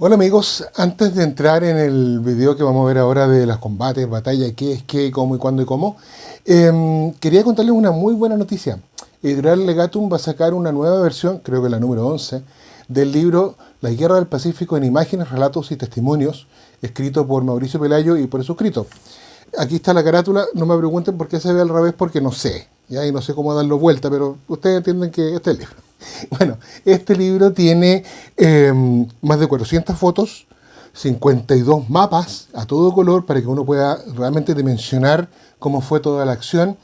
Hola amigos, antes de entrar en el video que vamos a ver ahora de los combates, batalla, qué es qué, cómo y cuándo y cómo, quería contarles una muy buena noticia. Editorial Legatum va a sacar una nueva versión, creo que la número 11, del libro La Guerra del Pacífico en imágenes, relatos y testimonios, escrito por Mauricio Pelayo y por suscrito. Aquí está la carátula, no me pregunten por qué se ve al revés, porque no sé, ya, y no sé cómo darlo vuelta, pero ustedes entienden que este es el libro. Bueno, este libro tiene más de 400 fotos, 52 mapas a todo color para que uno pueda realmente dimensionar cómo fue toda la acción,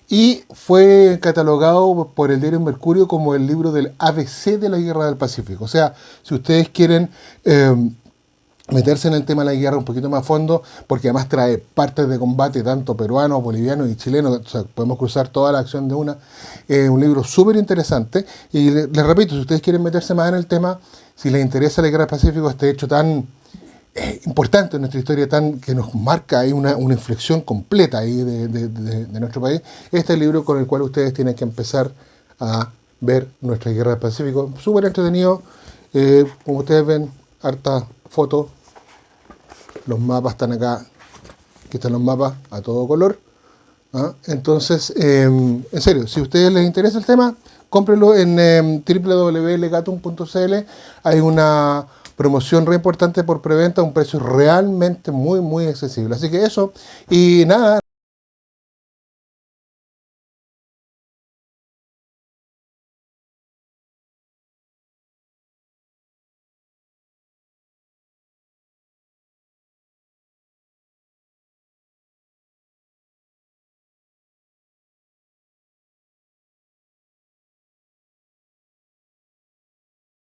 y fue catalogado por el diario Mercurio como el libro del ABC de la Guerra del Pacífico. O sea, si ustedes quieren meterse en el tema de la guerra un poquito más a fondo, porque además trae partes de combate tanto peruanos, bolivianos y chilenos, o sea, podemos cruzar toda la acción de una. Un libro súper interesante, y les repito, si ustedes quieren meterse más en el tema, si les interesa la guerra del Pacífico, este hecho tan importante en nuestra historia, tan que nos marca ahí una inflexión completa ahí de nuestro país, este es el libro con el cual ustedes tienen que empezar a ver nuestra guerra del Pacífico. Súper entretenido, como ustedes ven, harta foto. Los mapas están acá, aquí están los mapas a todo color. ¿Ah? Entonces, en serio, si a ustedes les interesa el tema, cómprenlo en www.legatum.cl. Hay una promoción re importante por preventa a un precio realmente muy accesible. Así que eso, y nada.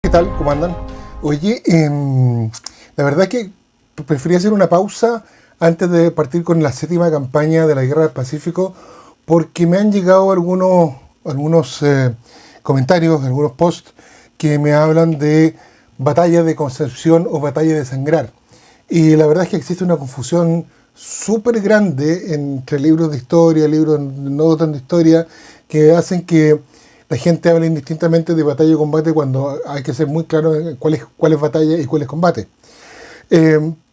¿Qué tal? ¿Cómo andan? Oye, la verdad que preferí hacer una pausa antes de partir con la séptima campaña de la Guerra del Pacífico, porque me han llegado algunos comentarios, algunos posts que me hablan de batalla de Concepción o batalla de Sangrar. Y la verdad es que existe una confusión súper grande entre libros de historia, libros no tan de historia, que hacen que la gente habla indistintamente de batalla y combate cuando hay que ser muy claro en cuál es batalla y cuál es combate.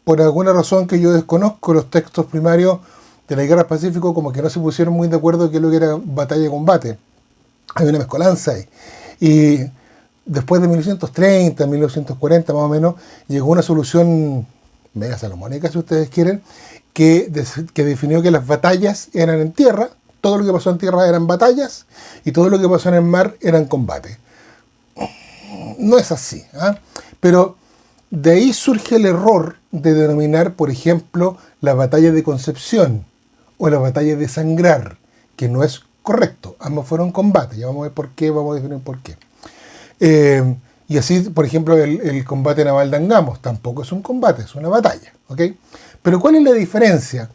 Por alguna razón que yo desconozco, los textos primarios de la Guerra del Pacífico como que no se pusieron muy de acuerdo en qué es lo que era batalla y combate. Hay una mezcolanza ahí. Y después de 1930, 1940 más o menos, llegó una solución mega salomónica, si ustedes quieren, que definió que las batallas eran en tierra, todo lo que pasó en tierra eran batallas, y todo lo que pasó en el mar eran combate. No es así, ¿eh? Pero de ahí surge el error de denominar, por ejemplo, la batalla de Concepción o la batalla de Sangrar, que no es correcto. Ambos fueron combate. Ya vamos a ver por qué, vamos a definir por qué. Y así, por ejemplo, el combate naval de Angamos tampoco es un combate, es una batalla. ¿Ok? Pero ¿cuál es la diferencia?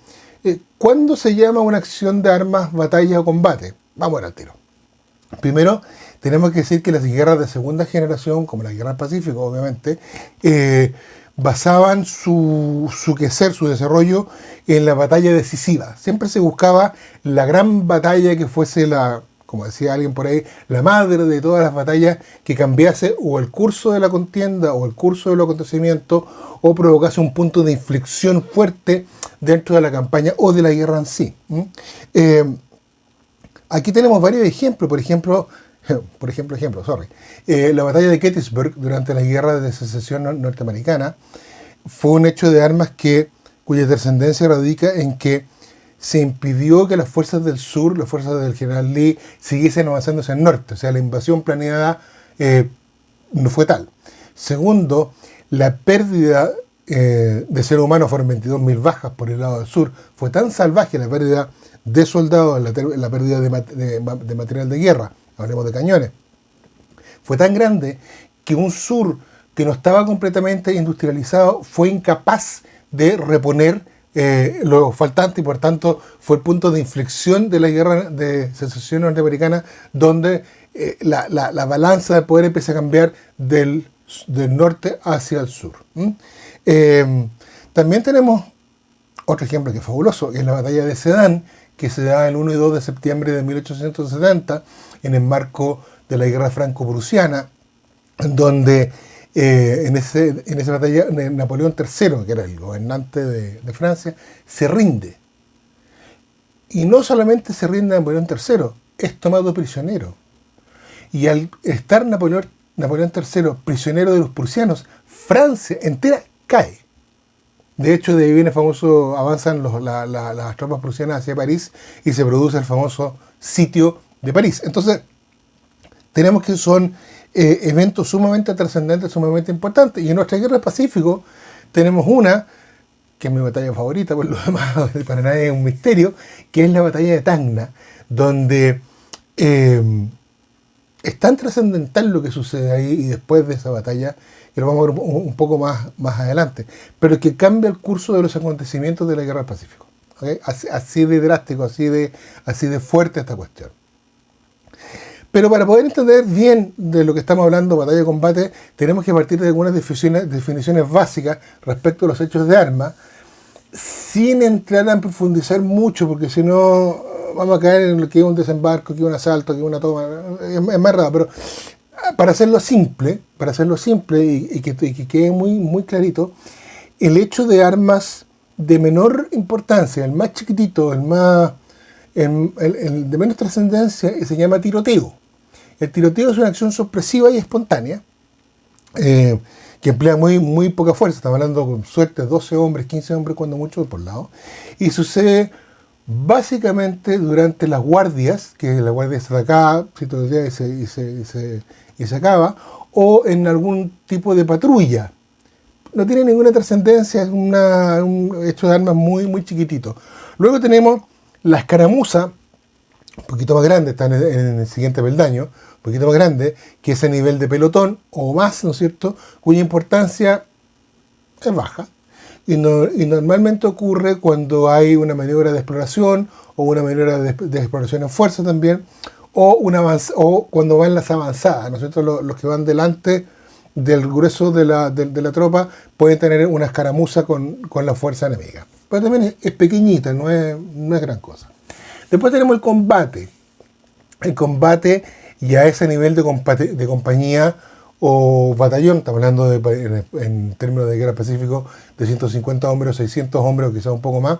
¿Cuándo se llama una acción de armas batalla o combate? Vamos al tiro. Primero, tenemos que decir que las guerras de segunda generación, como la Guerra del Pacífico, obviamente, basaban su quehacer, su desarrollo en la batalla decisiva. Siempre se buscaba la gran batalla que fuese la, como decía alguien por ahí, la madre de todas las batallas, que cambiase o el curso de la contienda o el curso de los acontecimientos, o provocase un punto de inflexión fuerte dentro de la campaña o de la guerra en sí. Aquí tenemos varios ejemplos, la batalla de Gettysburg durante la guerra de secesión norteamericana fue un hecho de armas cuya trascendencia radica en que se impidió que las fuerzas del sur, las fuerzas del general Lee, siguiesen avanzando hacia el norte. O sea, la invasión planeada no fue tal. Segundo, la pérdida de seres humanos, fueron 22.000 bajas por el lado del sur. Fue tan salvaje la pérdida de soldados, la pérdida de material de guerra, hablemos de cañones, fue tan grande que un sur que no estaba completamente industrializado fue incapaz de reponer lo faltante, y por tanto fue el punto de inflexión de la guerra de secesión norteamericana, donde la balanza de poder empieza a cambiar del norte hacia el sur. También tenemos otro ejemplo que es fabuloso, que es la batalla de Sedán, que se da el 1 y 2 de septiembre de 1870 en el marco de la guerra franco-prusiana, donde en esa batalla, Napoleón III, que era el gobernante de Francia, se rinde. Y no solamente se rinde Napoleón III, es tomado prisionero. Y al estar Napoleón III prisionero de los prusianos, Francia entera cae. De hecho, de ahí viene el famoso, avanzan las tropas prusianas hacia París y se produce el famoso sitio de París. Entonces, tenemos que son eventos sumamente trascendentes, sumamente importantes. Y en nuestra guerra del Pacífico tenemos una, que es mi batalla favorita, por lo demás, para nadie es un misterio, que es la batalla de Tacna, donde es tan trascendental lo que sucede ahí y después de esa batalla, que lo vamos a ver un poco más adelante, pero que cambia el curso de los acontecimientos de la guerra del Pacífico. ¿Okay? Así de drástico, así de fuerte esta cuestión. Pero para poder entender bien de lo que estamos hablando, batalla de combate, tenemos que partir de algunas definiciones básicas respecto a los hechos de armas, sin entrar a profundizar mucho, porque si no vamos a caer en lo que es un desembarco, que es un asalto, que es una toma, es más raro, pero para hacerlo simple y que quede muy clarito, el hecho de armas de menor importancia, el más chiquitito, el de menos trascendencia, se llama tiroteo. El tiroteo es una acción sorpresiva y espontánea, que emplea muy poca fuerza. Estamos hablando con suerte 12 hombres, 15 hombres, cuando mucho por lado. Y sucede básicamente durante las guardias, que la guardia se atacaba, y se acaba, o en algún tipo de patrulla. No tiene ninguna trascendencia, es un hecho de armas muy chiquitito. Luego tenemos la escaramuza, un poquito más grande, está en el siguiente peldaño, un poquito más grande, que es a nivel de pelotón o más, ¿no es cierto?, cuya importancia es baja. Y normalmente ocurre cuando hay una maniobra de exploración o una maniobra de exploración en fuerza también, o cuando van las avanzadas, ¿no es cierto?, los que van delante del grueso de la tropa pueden tener una escaramuza con la fuerza enemiga. Pero también es pequeñita, no es gran cosa. Después tenemos el combate. El combate ya es a nivel de compañía o batallón. Estamos hablando en términos de guerra pacífico de 150 hombres o 600 hombres o quizás un poco más.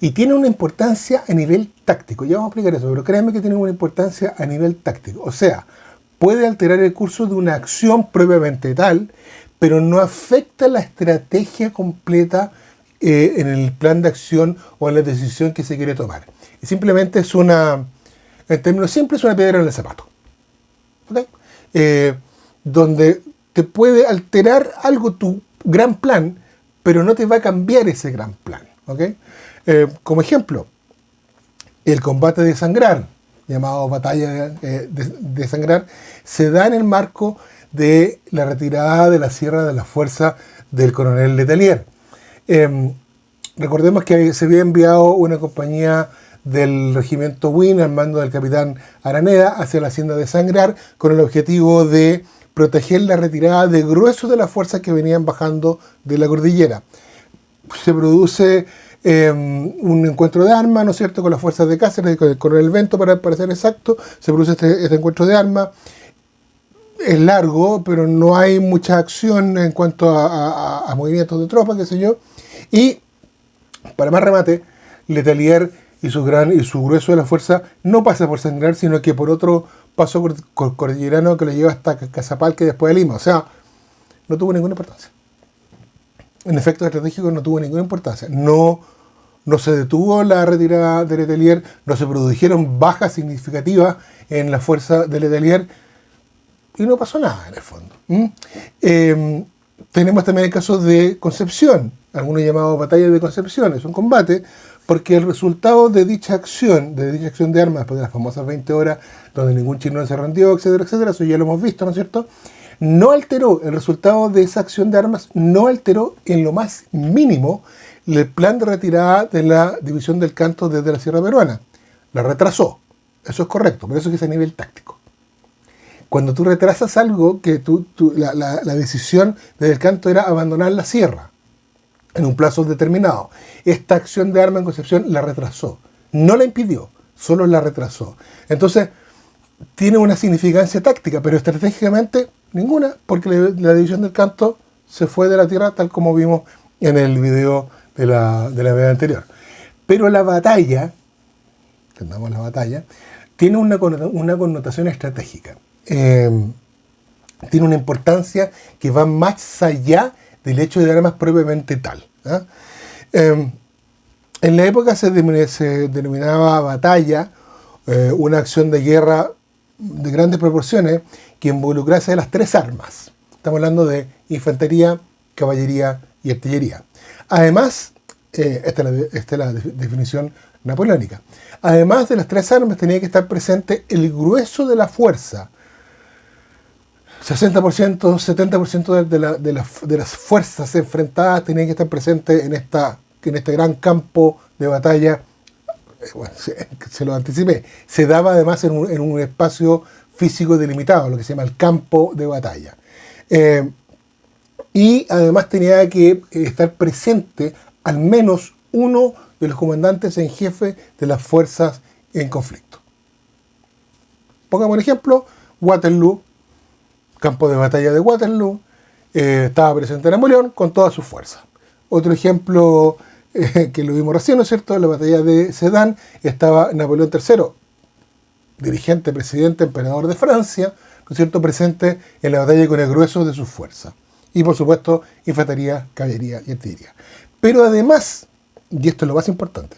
Y tiene una importancia a nivel táctico. Ya vamos a explicar eso, pero créanme que tiene una importancia a nivel táctico. O sea, puede alterar el curso de una acción propiamente tal, pero no afecta la estrategia completa en el plan de acción o en la decisión que se quiere tomar. Y simplemente es en términos simples, es una piedra en el zapato. ¿Okay? Donde te puede alterar algo tu gran plan, pero no te va a cambiar ese gran plan. ¿Okay? Como ejemplo, el combate de Sangrar, llamado batalla de Sangrar, se da en el marco de la retirada de la sierra de la fuerza del coronel Letelier. Recordemos que se había enviado una compañía del regimiento Win al mando del capitán Araneda hacia la hacienda de Sangrar con el objetivo de proteger la retirada de grueso de las fuerzas que venían bajando de la cordillera. Se produce un encuentro de armas, ¿no es cierto?, con las fuerzas de Cáceres, con el coronel Bento, para ser exacto. Se produce este encuentro de armas. Es largo, pero no hay mucha acción en cuanto a movimientos de tropas, qué sé yo. Y, para más remate, Letelier y su grueso de la fuerza no pasa por Sangrar, sino que por otro paso cordillerano que lo lleva hasta Cazapalque después de Lima. O sea, no tuvo ninguna importancia. En efectos estratégicos no tuvo ninguna importancia. No se detuvo la retirada de Letelier, no se produjeron bajas significativas en la fuerza de Letelier y no pasó nada en el fondo. Tenemos también el caso de Concepción, algunos llamados batalla de Concepción. Es un combate porque el resultado de dicha acción de armas, después de las famosas 20 horas donde ningún chileno se rendió, etcétera, eso ya lo hemos visto, ¿no es cierto?, no alteró el resultado de esa acción de armas, no alteró en lo más mínimo el plan de retirada de la división del Canto desde la Sierra Peruana. La retrasó, eso es correcto, pero eso es a nivel táctico. Cuando tú retrasas algo, que la decisión desde el Canto era abandonar la sierra en un plazo determinado. Esta acción de armas en Concepción la retrasó, no la impidió, solo la retrasó. Entonces, tiene una significancia táctica, pero estratégicamente Ninguna, porque la división del canto se fue de la tierra tal como vimos en el video de la vez anterior. Pero la batalla, entendamos la batalla, tiene una connotación estratégica. Tiene una importancia que va más allá del hecho de armas propiamente tal. En la época se denominaba batalla una acción de guerra de grandes proporciones que involucrase a las tres armas. Estamos hablando de infantería, caballería y artillería. Además, esta es la definición napoleónica. Además de las tres armas tenía que estar presente el grueso de la fuerza. 60%, 70% de las fuerzas enfrentadas tenían que estar presentes en este gran campo de batalla. Bueno, se lo anticipé. Se daba además en un espacio físico delimitado, lo que se llama el campo de batalla. Y además tenía que estar presente al menos uno de los comandantes en jefe de las fuerzas en conflicto. Pongamos un ejemplo, Waterloo, campo de batalla de Waterloo, estaba presente Napoleón con todas sus fuerzas. Otro ejemplo que lo vimos recién, ¿no es cierto?, en la batalla de Sedan estaba Napoleón III, dirigente, presidente, emperador de Francia, ¿no es cierto?, presente en la batalla con el grueso de sus fuerzas. Y por supuesto, infantería, caballería y artillería. Pero además, y esto es lo más importante,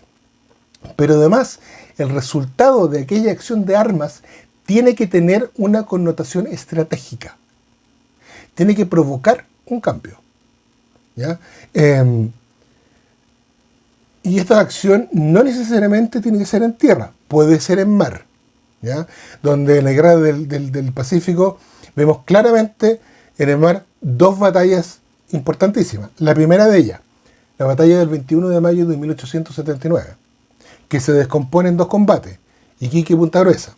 pero además el resultado de aquella acción de armas tiene que tener una connotación estratégica. Tiene que provocar un cambio. ¿Ya? Y esta acción no necesariamente tiene que ser en tierra, puede ser en mar. ¿Ya? Donde en la guerra del Pacífico vemos claramente en el mar dos batallas importantísimas. La primera de ellas, la batalla del 21 de mayo de 1879, que se descompone en dos combates, Iquique y Punta Gruesa.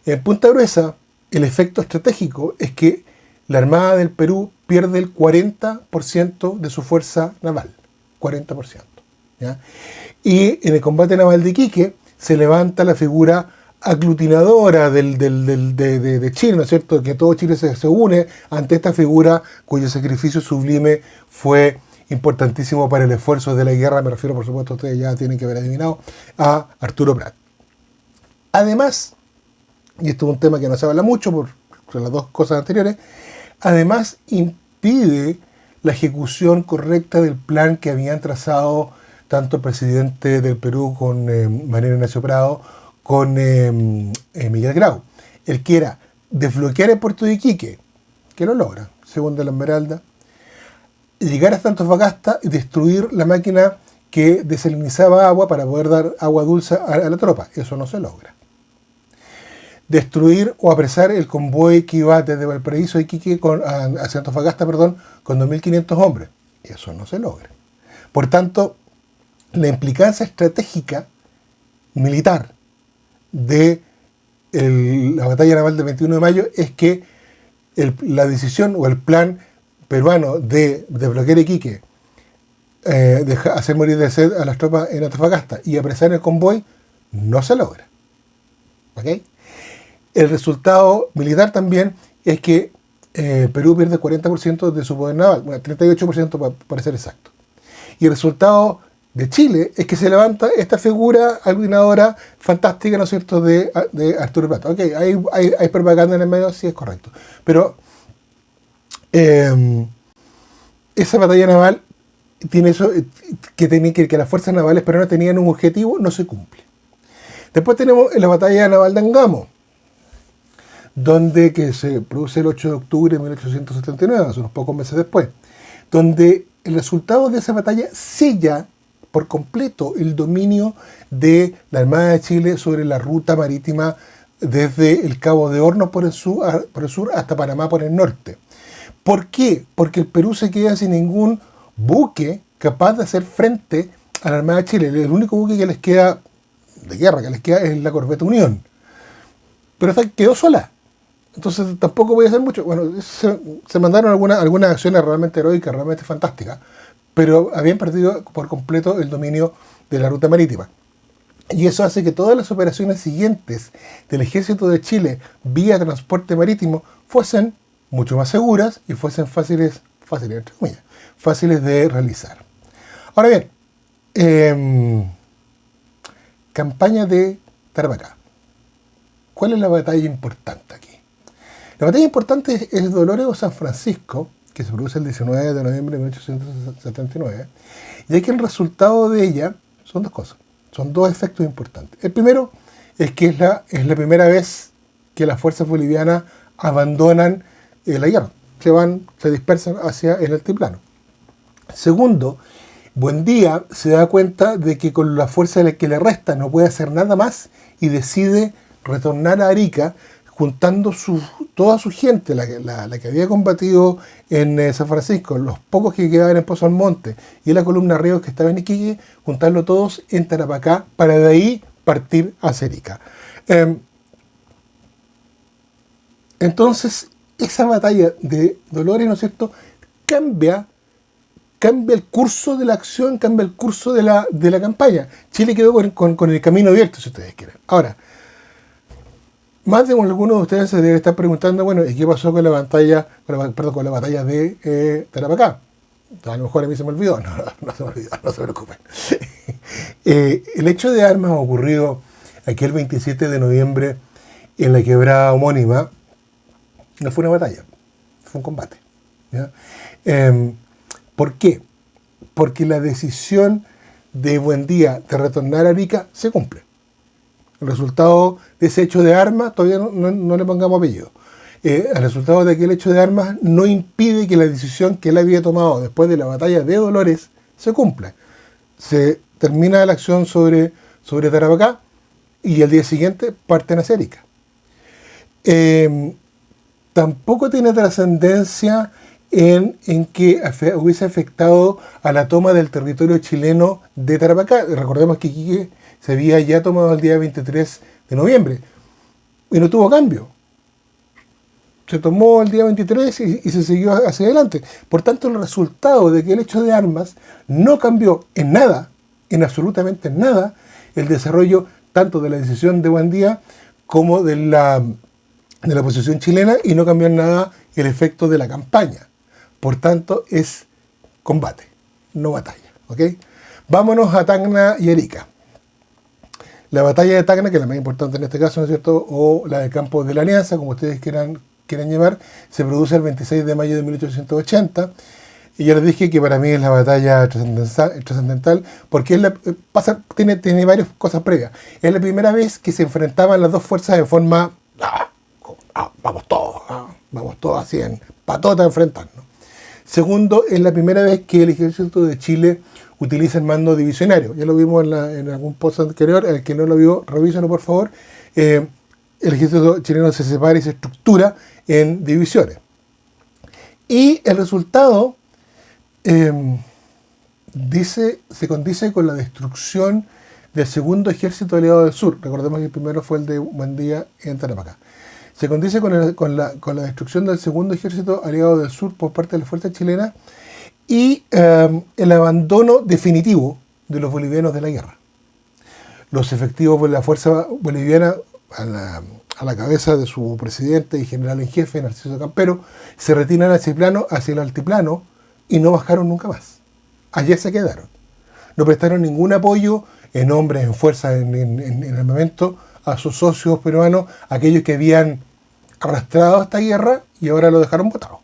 En Punta Gruesa, el efecto estratégico es que la Armada del Perú pierde el 40% de su fuerza naval. 40%. ¿Ya? Y en el combate naval de Iquique se levanta la figura aglutinadora de Chile, ¿no es cierto? Que todo Chile se une ante esta figura cuyo sacrificio sublime fue importantísimo para el esfuerzo de la guerra. Me refiero, por supuesto, ustedes ya tienen que haber adivinado, a Arturo Prat. Además, y esto es un tema que no se habla mucho por las dos cosas anteriores, además impide la ejecución correcta del plan que habían trazado tanto el presidente del Perú con Mariano Ignacio Prado con Miguel Grau. El que era desbloquear el puerto de Iquique, que lo logra, según de la Esmeralda, llegar hasta Antofagasta y destruir la máquina que desalinizaba agua para poder dar agua dulce a la tropa. Eso no se logra. Destruir o apresar el convoy que iba desde Valparaíso a Iquique hacia Antofagasta, con 2.500 hombres. Eso no se logra. Por tanto, la implicancia estratégica militar de la batalla naval del 21 de mayo es que la decisión o el plan peruano de desbloquear Iquique, hacer morir de sed a las tropas en Antofagasta y apresar el convoy, no se logra. ¿Ok? El resultado militar también es que Perú pierde 40% de su poder naval, bueno, 38% para ser exacto. Y el resultado de Chile es que se levanta esta figura aglutinadora fantástica, ¿no es cierto?, de Arturo Prat. Ok, hay propaganda en el medio, sí es correcto. Pero esa batalla naval tiene eso, que las fuerzas navales peruanas tenían un objetivo, no se cumple. Después tenemos la batalla naval de Angamo, donde que se produce el 8 de octubre de 1879, hace unos pocos meses después, donde el resultado de esa batalla sella por completo el dominio de la Armada de Chile sobre la ruta marítima desde el Cabo de Hornos por el sur hasta Panamá por el norte. ¿Por qué? Porque el Perú se queda sin ningún buque capaz de hacer frente a la Armada de Chile. El único buque que les queda, de guerra, que les queda es la corbeta Unión. Pero esta quedó sola. Entonces tampoco voy a hacer mucho. Bueno, se mandaron algunas acciones realmente heroicas, realmente fantásticas, pero habían perdido por completo el dominio de la ruta marítima. Y eso hace que todas las operaciones siguientes del Ejército de Chile vía transporte marítimo fuesen mucho más seguras y fuesen fáciles, entre comillas, fáciles de realizar. Ahora bien, campaña de Tarapacá. ¿Cuál es la batalla importante aquí? La batalla importante es Dolores o San Francisco, que se produce el 19 de noviembre de 1879, y aquí el resultado de ella son dos cosas, son dos efectos importantes. El primero es que es la primera vez que las fuerzas bolivianas abandonan la guerra, se dispersan hacia el altiplano. Segundo, Buendía se da cuenta de que con la fuerza que le resta no puede hacer nada más y decide retornar a Arica juntando toda su gente, la que había combatido en San Francisco, los pocos que quedaban en Pozo Almonte y la columna Ríos que estaba en Iquique, juntarlo todos en Tarapacá para de ahí partir hacia Arica. Entonces, esa batalla de Dolores, ¿no es cierto?, cambia el curso de la acción, cambia el curso de la campaña. Chile quedó con el camino abierto, si ustedes quieren. Ahora, más de alguno de ustedes se debe estar preguntando, bueno, ¿y qué pasó con la batalla, con la batalla de Tarapacá? A lo mejor a mí se me olvidó. No se me olvidó, no se preocupen. El hecho de armas ocurrido aquel 27 de noviembre en la quebrada homónima no fue una batalla, fue un combate, ¿ya? ¿Por qué? Porque la decisión de Buendía de retornar a Arica se cumple. El resultado de ese hecho de armas, todavía no le pongamos apellido. El resultado de aquel hecho de armas no impide que la decisión que él había tomado después de la batalla de Dolores se cumpla. Se termina la acción sobre Tarapacá y al día siguiente parten hacia Arica. Tampoco tiene trascendencia en que hubiese afectado a la toma del territorio chileno de Tarapacá. Recordemos que Iquique se había ya tomado el día 23 de noviembre y no tuvo cambio. Se tomó el día 23 y se siguió hacia adelante. Por tanto, el resultado de que el hecho de armas no cambió en nada, en absolutamente nada, el desarrollo tanto de la decisión de Buendía como de la posición chilena, y no cambió en nada el efecto de la campaña. Por tanto, es combate, no batalla. ¿Ok? Vámonos a Tacna y Arica. La batalla de Tacna, que es la más importante en este caso, ¿no es cierto?, o la de Campos de la Alianza, como ustedes quieran llevar, se produce el 26 de mayo de 1880. Y ya les dije que para mí es la batalla trascendental porque tiene varias cosas previas. Es la primera vez que se enfrentaban las dos fuerzas de forma... vamos todos así en patota a enfrentarnos. Segundo, es la primera vez que el ejército de Chile utiliza el mando divisionario. Ya lo vimos en algún post anterior. El que no lo vio, revísalo por favor. El ejército chileno se separa y se estructura en divisiones. Y el resultado se condice con la destrucción del segundo ejército aliado del sur. Recordemos que el primero fue el de Buendía en Tarapacá. Se condice con la destrucción del segundo ejército aliado del sur por parte de las fuerzas chilenas y el abandono definitivo de los bolivianos de la guerra. Los efectivos de la fuerza boliviana, a la cabeza de su presidente y general en jefe, Narciso Campero, se retiran hacia el altiplano y no bajaron nunca más. Allá se quedaron. No prestaron ningún apoyo en hombres, en fuerza, en armamento a sus socios peruanos, aquellos que habían arrastrado esta guerra y ahora lo dejaron botado.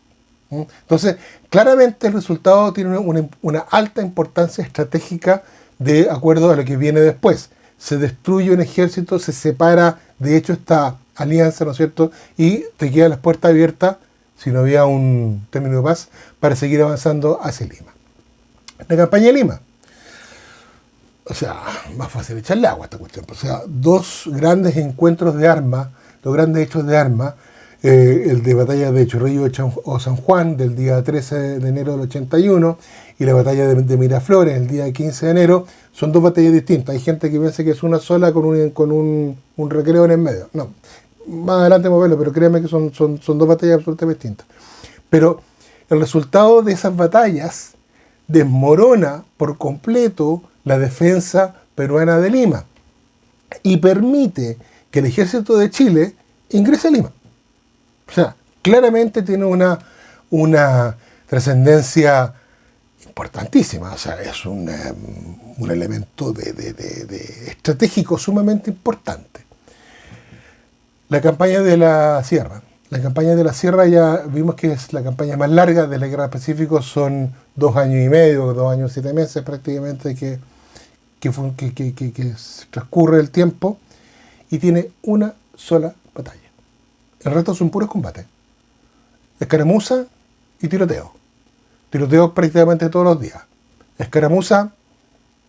Entonces, claramente el resultado tiene una alta importancia estratégica de acuerdo a lo que viene después. Se destruye un ejército, se separa, de hecho, esta alianza, ¿no es cierto? Y te quedan las puertas abiertas, si no había un término de paz, para seguir avanzando hacia Lima. La campaña de Lima. O sea, más fácil echarle agua a esta cuestión. O sea, dos grandes encuentros de armas, dos grandes hechos de armas, el de batalla de Chorrillo o San Juan del día 13 de enero del 81 y la batalla de Miraflores el día 15 de enero, son dos batallas distintas. Hay gente que piensa que es una sola con un recreo en el medio. No, más adelante vamos a verlo, pero créanme que son dos batallas absolutamente distintas. Pero el resultado de esas batallas desmorona por completo la defensa peruana de Lima y permite que el ejército de Chile ingrese a Lima. O sea, claramente tiene una trascendencia importantísima, o sea, es un elemento estratégico sumamente importante. La campaña de la Sierra. La campaña de la Sierra ya vimos que es la campaña más larga de la Guerra del Pacífico, son 2 años y medio, 2 años y 7 meses prácticamente que transcurre el tiempo y tiene una sola batalla. El resto son puros combates. Escaramuza y tiroteo. Tiroteo prácticamente todos los días. Escaramuza,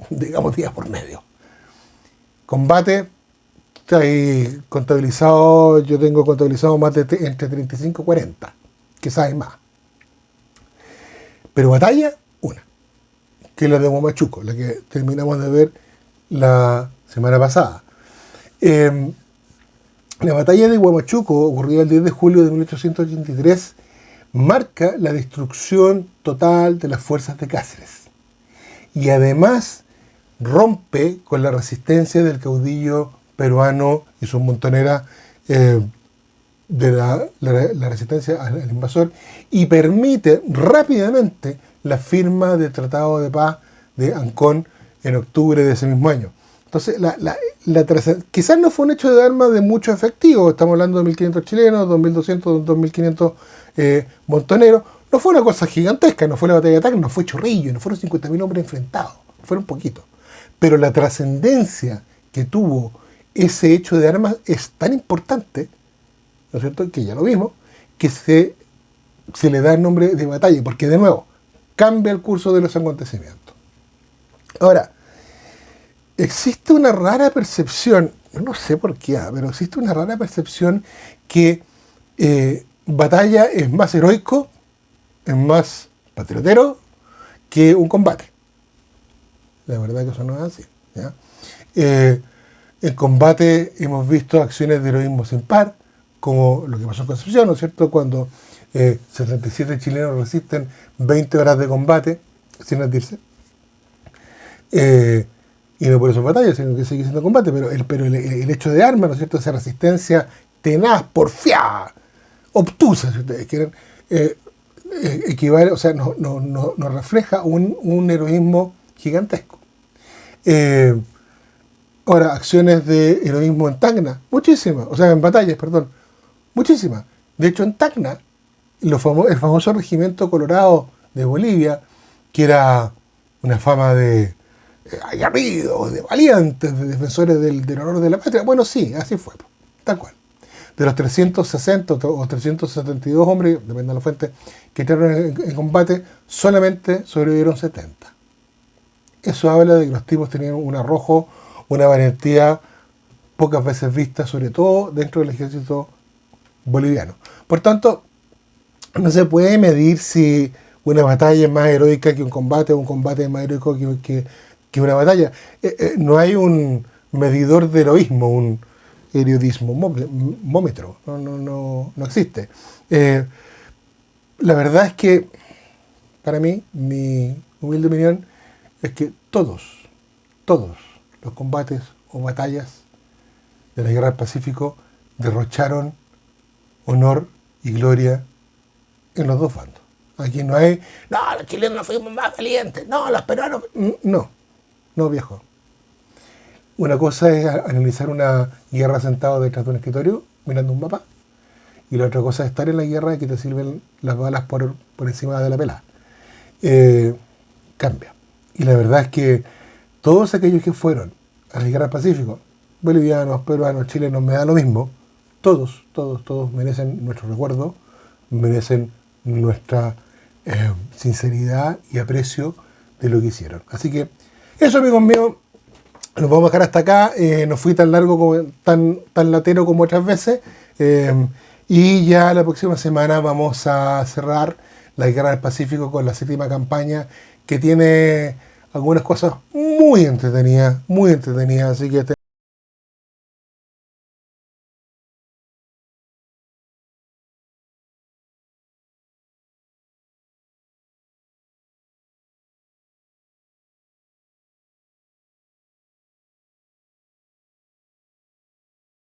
digamos, días por medio. Combate, está ahí contabilizado, yo tengo contabilizado más de entre 35 y 40, quizás hay más. Pero batalla, una, que es la de Huamachuco, la que terminamos de ver la semana pasada. La batalla de Huamachuco, ocurrida el 10 de julio de 1883, marca la destrucción total de las fuerzas de Cáceres. Y además rompe con la resistencia del caudillo peruano y sus montoneras de la resistencia al invasor y permite rápidamente la firma del Tratado de Paz de Ancón en octubre de ese mismo año. Entonces, quizás no fue un hecho de armas de mucho efectivo, estamos hablando de 1.500 chilenos, 2.200, 2.500 montoneros, no fue una cosa gigantesca, no fue la batalla de Tacna, no fue Chorrillo, no fueron 50.000 hombres enfrentados, fueron poquitos. Pero la trascendencia que tuvo ese hecho de armas es tan importante, ¿no es cierto?, que ya lo vimos, que se le da el nombre de batalla, porque de nuevo, cambia el curso de los acontecimientos. Ahora, existe una rara percepción, no sé por qué, pero existe una rara percepción que batalla es más heroico, es más patriotero que un combate. La verdad que eso no es así, ¿ya? En combate hemos visto acciones de heroísmo sin par, como lo que pasó en Concepción, ¿no es cierto?, cuando 77 chilenos resisten 20 horas de combate sin rendirse. Y no por eso batalla, sino que sigue siendo combate, pero el hecho de armas, ¿no es cierto?, esa resistencia tenaz, porfiada, obtusa, si ustedes quieren, equivale, o sea, nos refleja un heroísmo gigantesco. Ahora, acciones de heroísmo en Tacna, muchísimas, o sea, en batallas, perdón, muchísimas. De hecho, en Tacna, el famoso Regimiento Colorado de Bolivia, que era una fama de aguerridos, de valientes, de defensores del honor de la patria. Bueno, sí, así fue, tal cual. De los 360 o 372 hombres, depende de la fuente, que entraron en combate, solamente sobrevivieron 70. Eso habla de que los tipos tenían un arrojo, una valentía pocas veces vista, sobre todo dentro del ejército boliviano. Por tanto, no se puede medir si una batalla es más heroica que un combate o un combate es más heroico que una batalla. No hay un medidor de heroísmo, un heroismómetro. No existe. La verdad es que, para mí, mi humilde opinión, es que todos los combates o batallas de la Guerra del Pacífico derrocharon honor y gloria en los dos bandos. Aquí no hay, no, los chilenos fuimos más valientes, no, los peruanos, no viejo. Una cosa es analizar una guerra sentado detrás de un escritorio mirando un mapa, y la otra cosa es estar en la guerra y que te sirven las balas por encima de la pelada. Cambia. Y la verdad es que todos aquellos que fueron a la Guerra del Pacífico, bolivianos, peruanos, chilenos, me da lo mismo, todos merecen nuestro recuerdo, merecen nuestra sinceridad y aprecio de lo que hicieron. Así que eso, amigos míos, nos vamos a dejar hasta acá. No fui tan largo, tan latero como otras veces, y ya la próxima semana vamos a cerrar la Guerra del Pacífico con la 7ª campaña, que tiene algunas cosas muy entretenidas, así que